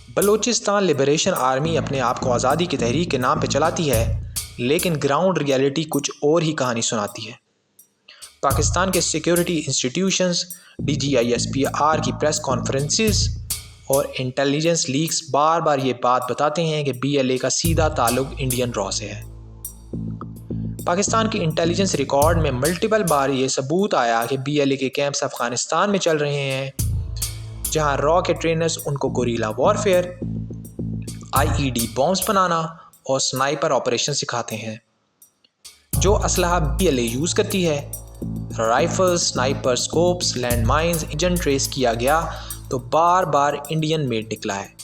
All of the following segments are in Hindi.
बलूचिस्तान लिबरेशन आर्मी अपने आप को आज़ादी की तहरीक के नाम पर चलाती है, लेकिन ग्राउंड रियलिटी कुछ और ही कहानी सुनाती है। पाकिस्तान के सिक्योरिटी इंस्टीट्यूशंस, DGISPR की प्रेस कॉन्फ्रेंसेस और इंटेलिजेंस लीक्स बार बार ये बात बताते हैं कि BLA का सीधा ताल्लुक इंडियन रॉ से है। पाकिस्तान की इंटेलिजेंस रिकॉर्ड में मल्टीपल बार ये सबूत आया कि BLA के कैंप्स अफ़गानिस्तान में चल रहे हैं, जहां रॉ के ट्रेनर्स उनको गोरीला वॉरफेयर, IED बॉम्ब्स बनाना और स्नाइपर ऑपरेशन सिखाते हैं। जो असलहा BLA यूज़ करती है, rifles, sniper scopes, land mines, agent trace किया गया तो बार बार इंडियन मेड निकला है।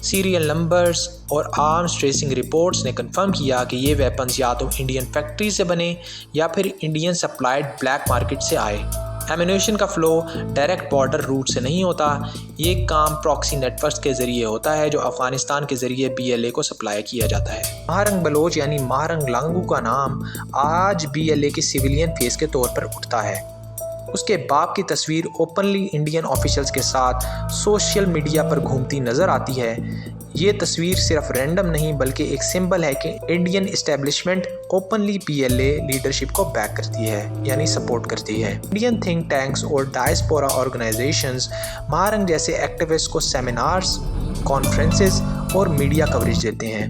सीरियल नंबर्स और आर्म्स ट्रेसिंग रिपोर्ट्स ने कंफर्म किया कि ये वेपन्स या तो इंडियन फैक्ट्री से बने या फिर इंडियन सप्लाइड ब्लैक मार्केट से आए। एम्यूनेशन का फ़्लो डायरेक्ट बॉर्डर रूट से नहीं होता, ये काम प्रॉक्सी नेटवर्क्स के ज़रिए होता है जो अफ़गानिस्तान के ज़रिए BLA को सप्लाई किया जाता है। महारंग बलोच यानी महारंग लांगू का नाम आज BLA के सिविलियन फेस के तौर पर उठता है। उसके बाप की तस्वीर ओपनली इंडियन ऑफिशियल्स के साथ सोशल मीडिया पर घूमती नज़र आती है। ये तस्वीर सिर्फ रैंडम नहीं बल्कि एक सिंबल है कि Indian establishment openly BLA leadership को बैक करती है, यानी सपोर्ट करती है। इंडियन थिंक टैंक्स और डायस्पोरा ऑर्गेनाइजेशंस महारंग जैसे एक्टिविस्ट को सेमिनार्स, कॉन्फ्रेंसेस और मीडिया कवरेज देते हैं,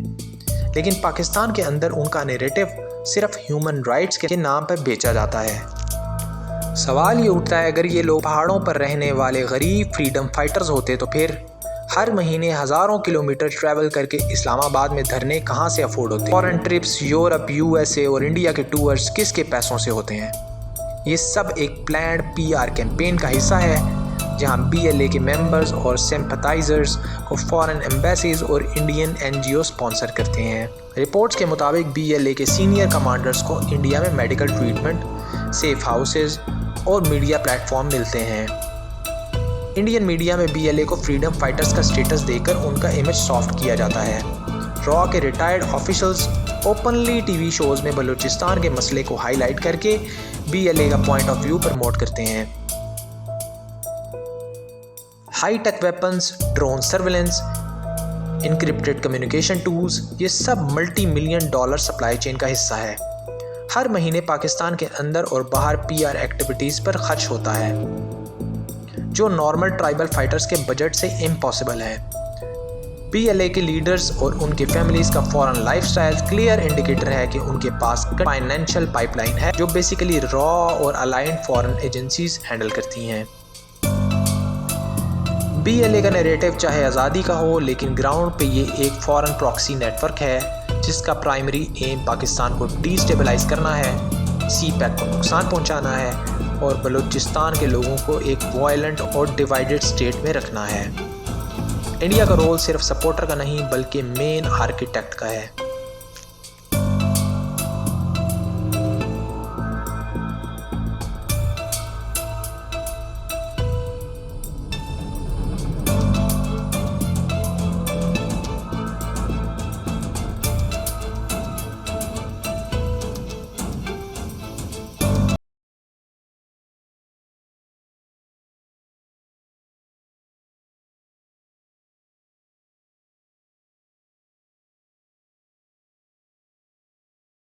लेकिन पाकिस्तान के अंदर उनका नैरेटिव सिर्फ ह्यूमन राइट्स के नाम पर बेचा जाता है। सवाल ये उठता है, अगर ये लोग पहाड़ों पर रहने वाले गरीब फ्रीडम फाइटर्स होते तो फिर हर महीने हज़ारों किलोमीटर ट्रैवल करके इस्लामाबाद में धरने कहाँ से अफोर्ड होते? फॉरेन ट्रिप्स, यूरोप, USA और इंडिया के टूर्स किसके पैसों से होते हैं? ये सब एक प्लान्ड PR कैंपेन का हिस्सा है, जहां BLA के मेंबर्स और सिंपैथाइजर्स को फॉरेन एम्बेसीज और इंडियन NGO स्पॉन्सर करते हैं। रिपोर्ट्स के मुताबिक BLA के सीनियर कमांडर्स को इंडिया में मेडिकल ट्रीटमेंट, सेफ हाउसेज और मीडिया प्लेटफॉर्म मिलते हैं। इंडियन मीडिया में BLA को फ्रीडम फाइटर्स का स्टेटस देकर उनका इमेज सॉफ्ट किया जाता है। रॉ के retired officials openly TV shows में बलूचिस्तान के मसले को हाईलाइट करके BLA का पॉइंट ऑफ व्यू प्रमोट करते हैं। High tech weapons, drone surveillance, encrypted communication tools, ये सब $multi-million सप्लाई चेन का हिस्सा है। हर महीने पाकिस्तान के अंदर और बाहर PR एक्टिविटीज़ पर खर्च होता है, जो नॉर्मल ट्राइबल फाइटर्स के बजट से इम्पॉसिबल है। BLA के लीडर्स और उनके फैमिलीज़ का फॉरेन लाइफस्टाइल क्लियर इंडिकेटर है कि उनके पास फाइनेंशियल पाइपलाइन है, जो बेसिकली रॉ और अलाइंड फॉरेन एजेंसीज हैंडल करती हैं। BLA का नैरेटिव चाहे आज़ादी का हो, लेकिन ग्राउंड पे ये एक फॉरेन प्रॉक्सी नेटवर्क है जिसका प्राइमरी एम पाकिस्तान को डिस्टेबलाइज करना है, CPEC को नुकसान पहुंचाना है और बलूचिस्तान के लोगों को एक वायलेंट और डिवाइडेड स्टेट में रखना है। इंडिया का रोल सिर्फ सपोर्टर का नहीं बल्कि मेन आर्किटेक्ट का है।